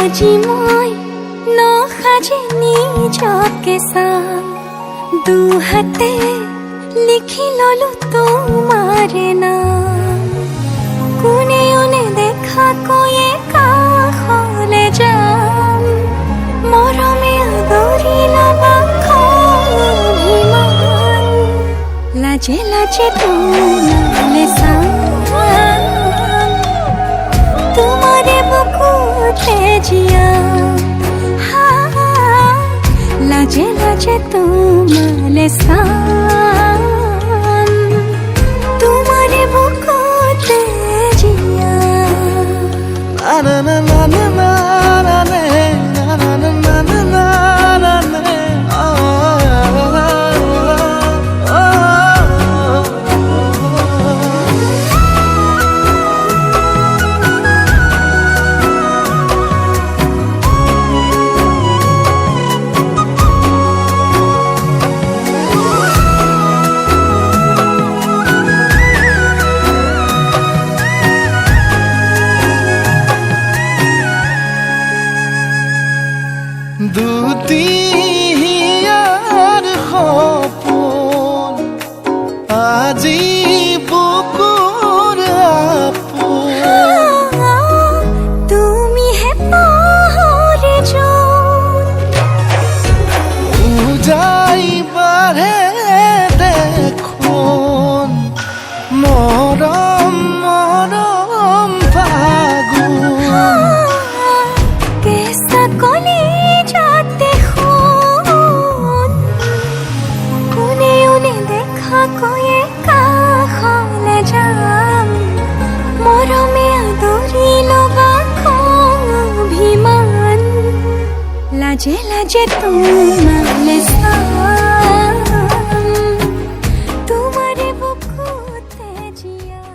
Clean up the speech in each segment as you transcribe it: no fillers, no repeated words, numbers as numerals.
আজি মই নসাজে নিজকে চাম দুহাতে লিখি ললো তোমাৰে নাম কোনে ওনে দেখা কৈয়ে কাষলে যাম মৰমে আদৰি লবা অভিমান লাজে লাজে তোমালে চাম তোমাৰে বুকুতে জিয়াম লাজে লাজে তোমালে চাম তোমাৰে বুকুতে জিয়াম না না না না না না না না না না না দুটিয়াৰ সপোন আজি বুকুৰ আপোন তুমিহে পাহৰি যোন উজাই বাঢ়ে দেখোন মৰম মৰম ফাগুন কেঁচা কলি যাতে শুন কোনে ওনে দেখা কৈয়ে কাষলে যাম মৰমে আদৰি লবা অভিমান লাজে লাজে তোমালে চাম তোমাৰে বুকুতে জিয়াম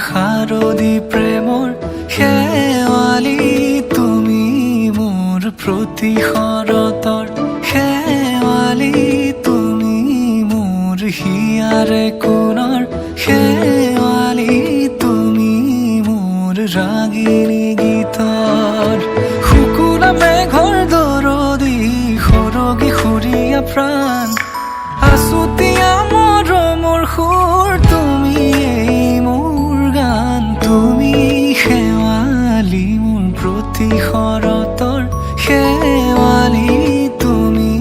শাৰদী প্ৰেমৰ শেৱালি তুমি মোৰ প্ৰতি শৰতৰ শেৱালি তুমি মোৰ হিয়াৰে কোণৰ শেৱালি তুমি মোৰ ৰাগিনী গীতৰ শুকুলা মেঘৰ দৰদি সৰগী সুৰীয়া প্ৰাণ আছুতীয়া মৰমৰ সুৰ তুমি মোৰ গান তুমি শেৱালি মোৰ প্ৰতি শৰতৰ শেৱালি তুমি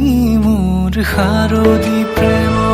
মোৰ শাৰদী প্ৰেমৰ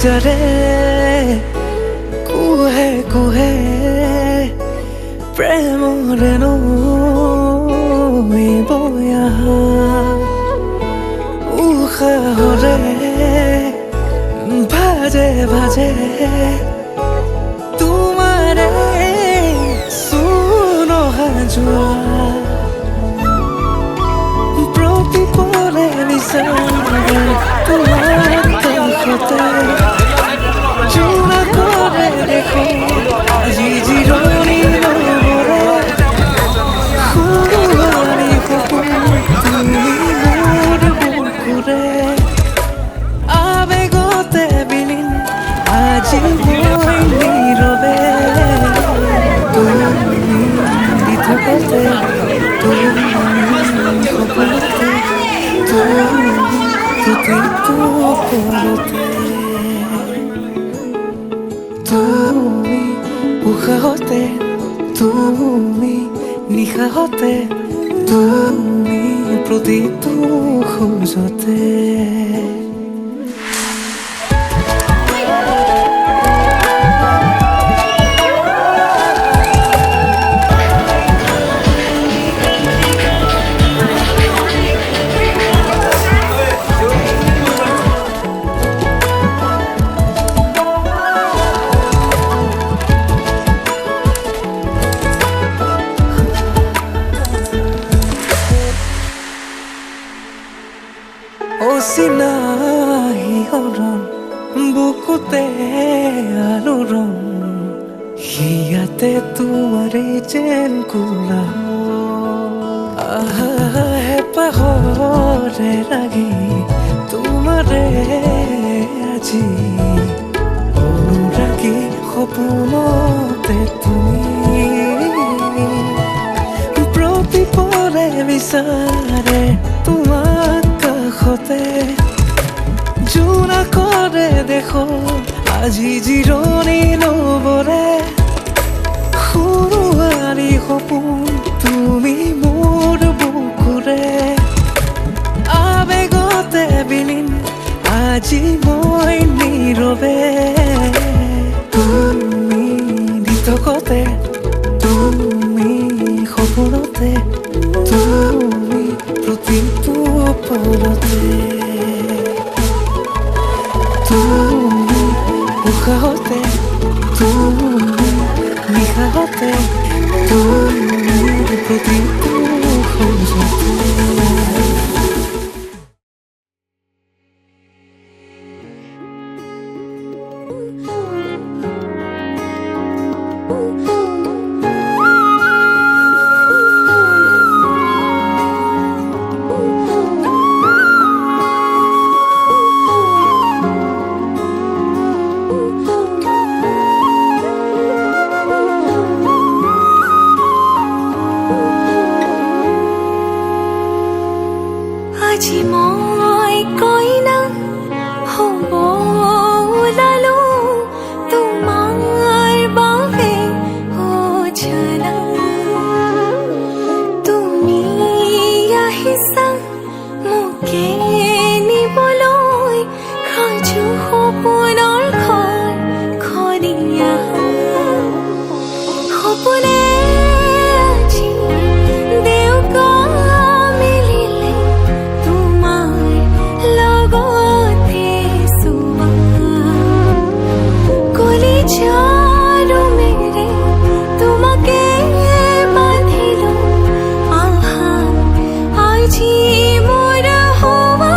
ভিতৰে কুহে কুহে প্ৰেমৰে নৈ বৈ আহা উশাহৰে ভাজে ভাজে তোমাৰে চূণ অহা যোৱা প্ৰতিপলে বিচাৰে তোমাৰ কাষতে জোৰা কৰে দেখো আজি জিৰণি নবৰে সোণালী সপোন তুমি মোৰ বুকুৰে আবেগতে বিলীন আজি মই নীৰৱে তুমি দি থাকোতে তুমি সপোনতে তুমি প্ৰতিটো পলতে তুমি উশাহতে তুমি নিশাহতে তুমি প্ৰতিটো খোজতে অচিনাহি হৰণ বুকুতে আৰু ৰং হিয়াতে তোমাৰে যেন কোলা হেঁপাহৰে লাগি তোমাৰে আজি অনুৰাগী সপোনতে তুমি প্ৰতিপলে বিচাৰে তোমাক কাষতে জোৰা কৰে দেখো আজি জিৰণি নবৰে সোণালী সপোন তুমি মোৰ বুকুৰে আবেগতে বিলীন আজি মই নীৰৱে তুমি দি থাকোতে তুমি সপোনতে তুমি প্ৰতিটো পলতে তুমি উশাহতে তুমি নিশাহতে তুমি প্ৰতিটো খোজতে আজি মই কইনা হ'ব ওলালো তোমাৰ বাবে জানা তুমি আহিছা মোকে নিবলৈ সাজু সপোনৰ ঘৰ খনিয়া সপোনে আজি দেউকা মিলিলে তোমাৰ লগতে চোৱা কলিজাৰো মেৰে তোমাকে বান্ধিলো আহা আজি মোৰ হোৱা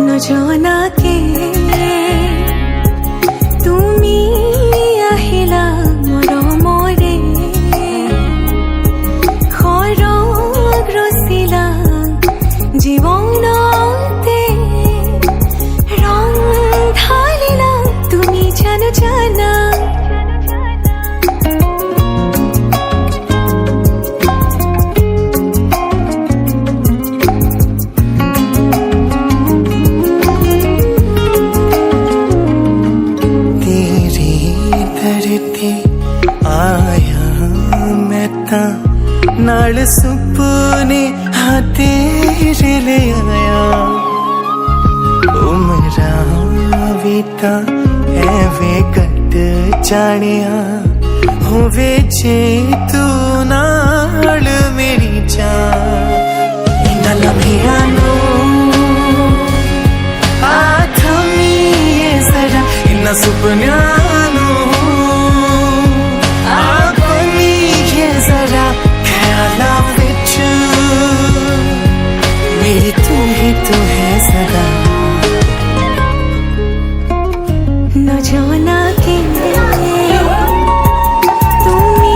নজনাকে তুমি আহিলা মৰমৰে খৰগ ৰচিলা জীৱনতে ৰং ঢালিলা তুমি জানো জানা तेरी धरती आया मैं ता नाल सुपने हाथ ले आया उमरा ਵੀ ਤਾਂ ਐਵੇਂ ਕੱਟ ਜਾਣਿਆ ਹੋਵੇ ਜੇ ਤੂੰ ਨਾਲ ਮੇਰੀ ਜਾਨ ਇਹਨਾਂ ਲਮਹਿਆਂ ਨੂੰ ਆ ਥਮੀਏ ਜ਼ਰਾ ਇਹਨਾਂ ਸੁਪਨਿਆਂ ਨੂੰ ਆ ਬਣੀਏ ਜ਼ਰਾ ਖਿਆਲਾਂ ਵਿੱਚ मेरी तू ही तो है सदा न जाना के তুমি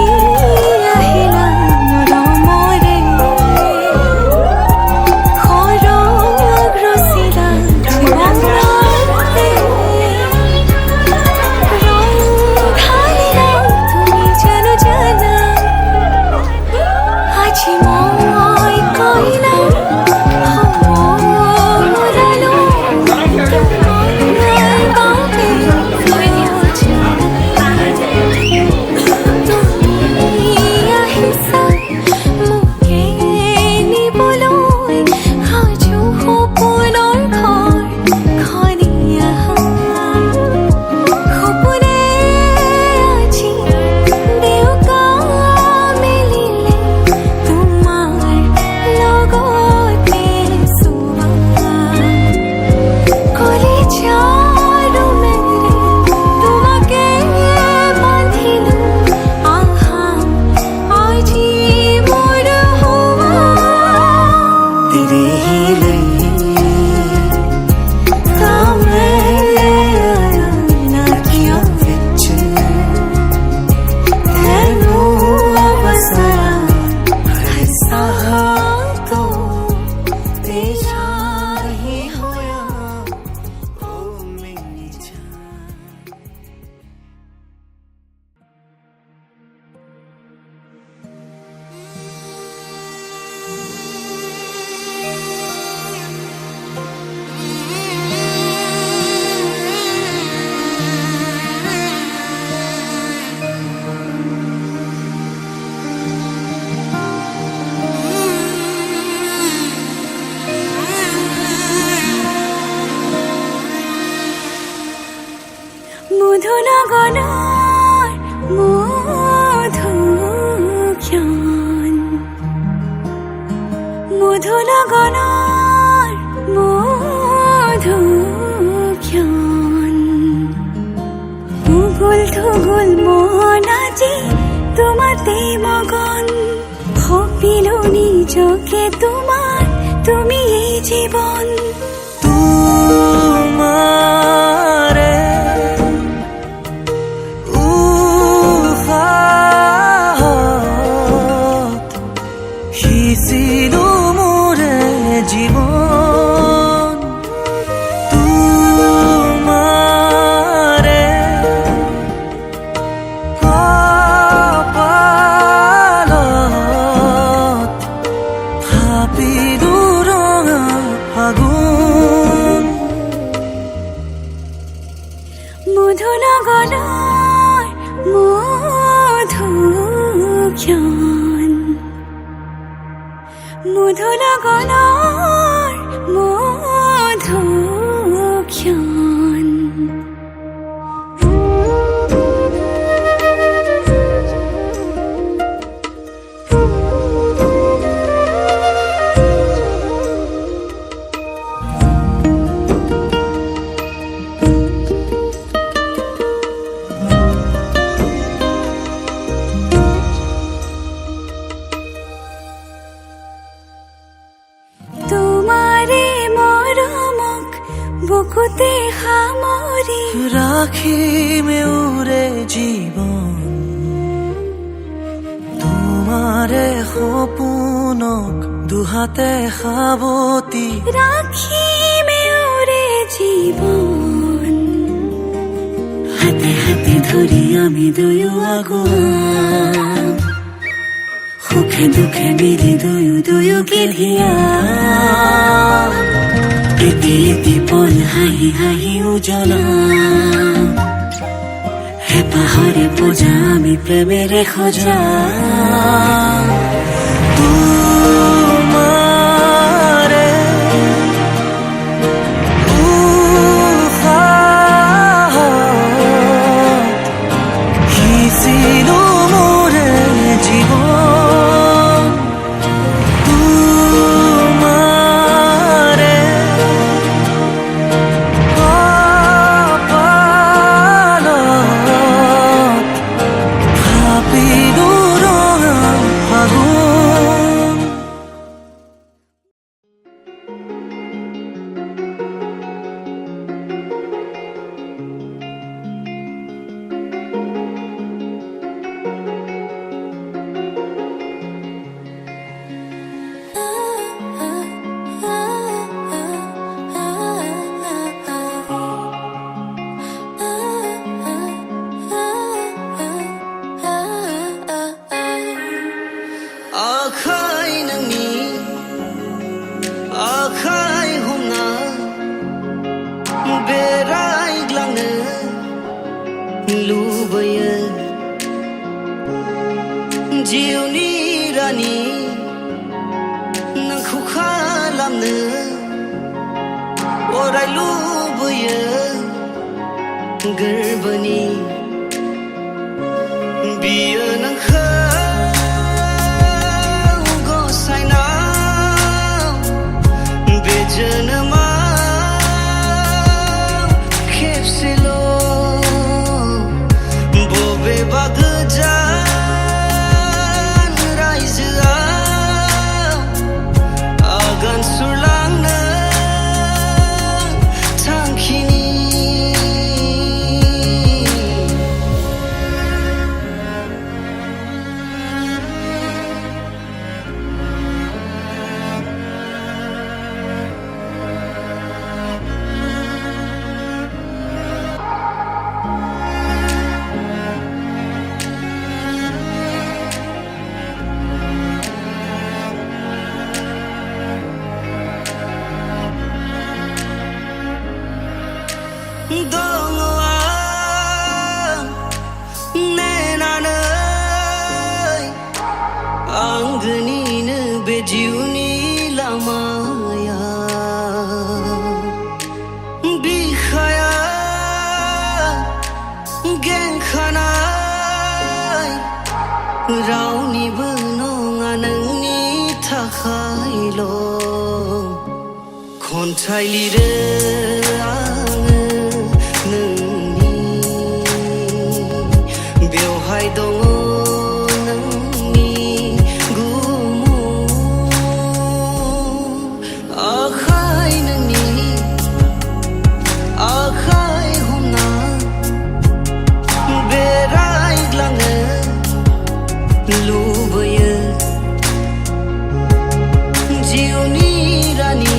আহিলা মোর মরে খরগ রসিলা জীবন রাতে রং ঢালিলা তুমি জানো জানা আজি মই কইলা মধুনগনার মধুক্ষণ মধুনগনার মধুক্ষণ উগুল থুগুল মন আজি তোমাতে মগন ভাবিলো নিজকে তোমার তুমি এই জীবন তোমারে সিলো মোরে জীবন তোমারে কপালত ভাবিলো রঙা আগুন মধুনগনার মধুক্ষণ মধুনগনার মধুক্ষণ বুকুতে সামৰি ৰাখিমে উৰে জীবন তোমাৰে সপোনক দুহাতে সাৱটি ৰাখিমে উৰে জীৱন হাতে হাতে ধৰি আমি দুয়ো আগুৱা সুখে দুখে মিলি দুয়ো দুয়োকে ধিয়া এটি এটি পল হাঁহি হাঁহি উজ্বলা হেঁপাহৰে পূজা আমি প্ৰেমেৰে সজা তোমারে উশাহ लुबैयो जिउनि रानी नोंखौ खालामनो अराय लुबैयो गोरबोनि बियो नोंखौ गसाइनाव बे जोनोमाव खेबसेल' बबेबा गोजान रायजोआव आगान सुरलांनो थांखिनि दङ आं नेनानै आंगोनिनो बे जिउनि लामायाव बिखाया गेंखानाय रावनिबो नङा नोंनि थाखायल' खन्थाइ लिरो आङो नोंनि बेवहाय दङ नोंनि गुमुर आखाइ नोंनि आखाइ हमना बेरायग्लांनो लुबैयो जिउनि रानी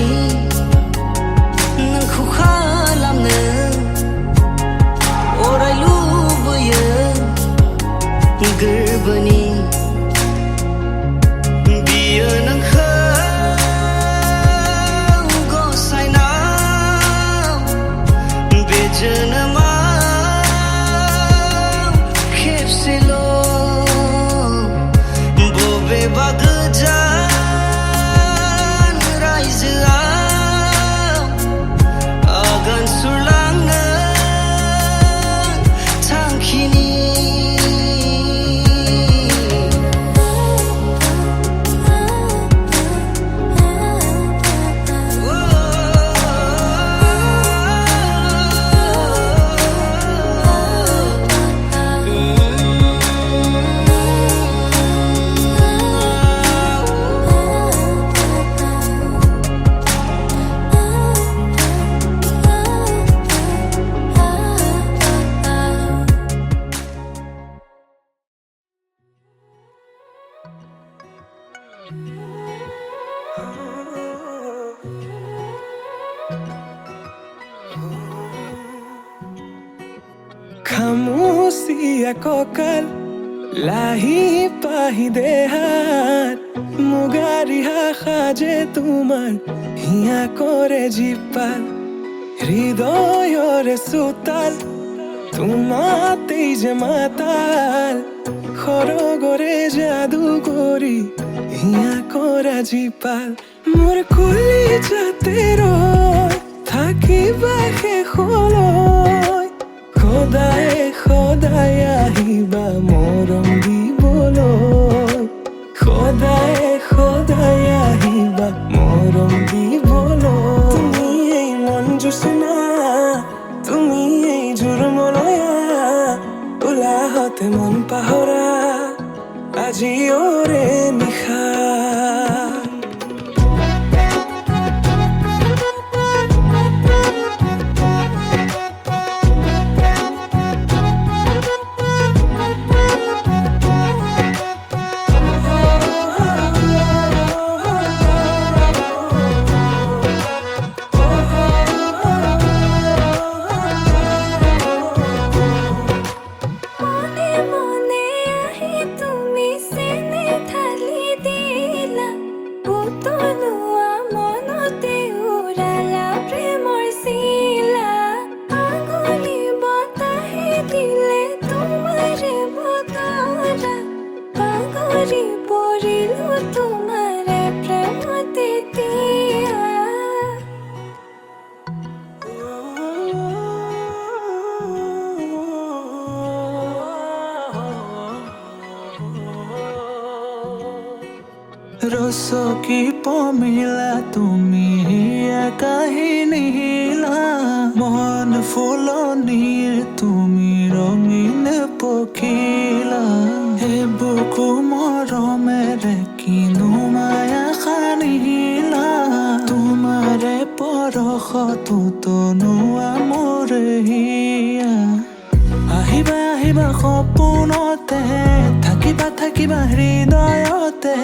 नोंखौ खालामनो अराय लुबैयो गोरबोनि बियो नोंखौ गसाइनाव बे जोनोमाव खेबसेल' बबेबा गोजान रायजोआव आगान सुरलांनो थांखिनि Kamusia kokal lahi pahi dehat mugari ha khaje tumar hiya kore jipal hridoyore sutal tumatei je matal khorogore jadu kori hiya kora jipal mor kuli jatero thaki bahe kholoy খোদায় খোদায় আহিবা মরম দিবলৈ খোদায় খোদায় আহিবা মরম দিবলৈ তুমি এই মন জোছনা তুমি এই জোৰমলয়া উলাহতে মন পাহৰা আজি ওৰে নিশা মনে মনে আহি তুমি চেনে ঢালি तुम्हारे प्रेम दितिया রসকি পমিলা তুমি কাহিনীলা মন ফুলনিৰ তুমি ৰঙীন পখিলা হে বুকু মৰমেৰে কিনো মায়া সানিলা তোমাৰে পৰশতো তনুৱা মোৰ হিয়া আহিবা আহিবা সপোনতে থাকিবা থাকিবা হৃদয়তে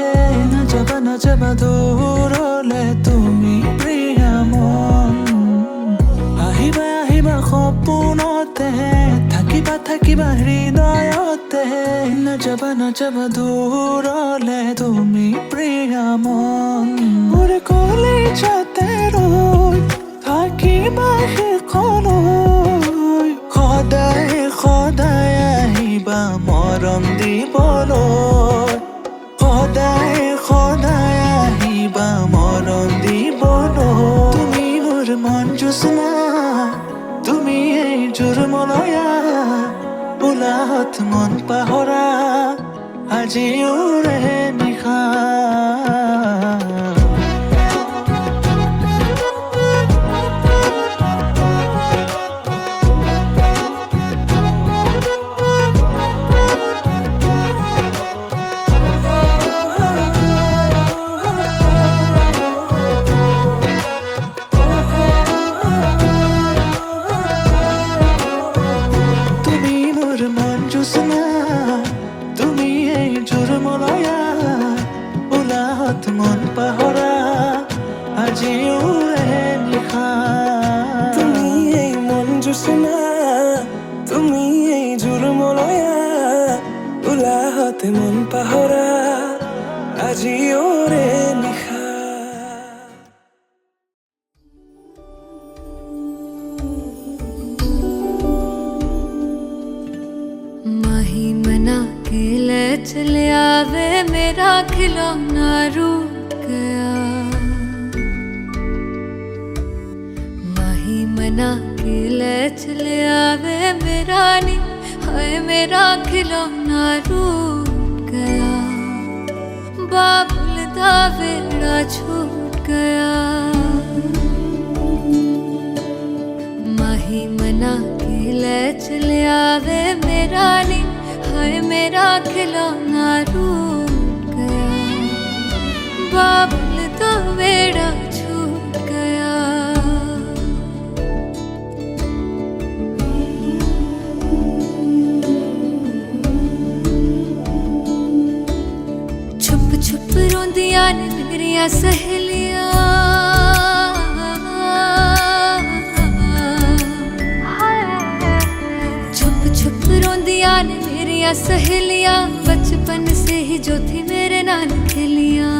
নাযাবা দূৰলে তুমি প্ৰিয়া মন আহিবা আহিবা সপোনতে থাকিবা থাকিবা হৃদয়তে নাযাবা দূৰলে তুমি প্ৰিয়া মন মোৰ কলিজাতে ৰৈ থাকিবা শেষলৈ সদায় সদায় আহিবা মৰম দিবলৈ সদায় সদায় আহিবা মৰম দিবলৈ তুমি মোৰ মন জোছনা তুমি এই জোৰমলয়া উলাহত মন পাহৰা আজিও ৰে নিশা তুমি এই জোৰমলয়া উলাহত মন পাহৰা আজিও ৰে নিশা তুমি এই মন জোছনা তুমি এই জোৰমলয়া উলাহত মন পাহৰা আজিও ৰে নিশা चले आवे मेरा खिलौना रूठ गया माही मना के ले चले आवे मेरा नी हाय मेरा खिलौना रूठ गया बाबुल दा वेड़ा छूट गया माही मना के ले चले आवे मेरा नी हाय मेरा खिलौना रूठ गया बाबुल तो बेड़ा छूट गया छुप छुप रोंदियां ने मेरिया सहेलियां छुप छुप रोंदियां ने सहेलियां बचपन से ही जो थी मेरे नाल खेलियां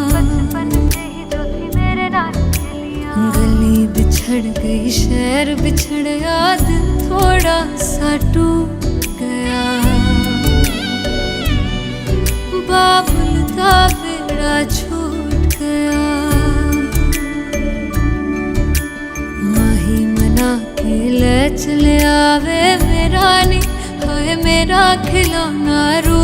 गली बिछड़ गई शहर बिछड़ गया दिल थोड़ा सा टूट गया बाबुल का बेड़ा छूट गया माही मना के ले चले आवे मेरा नी हाय मेरा खिलौना रू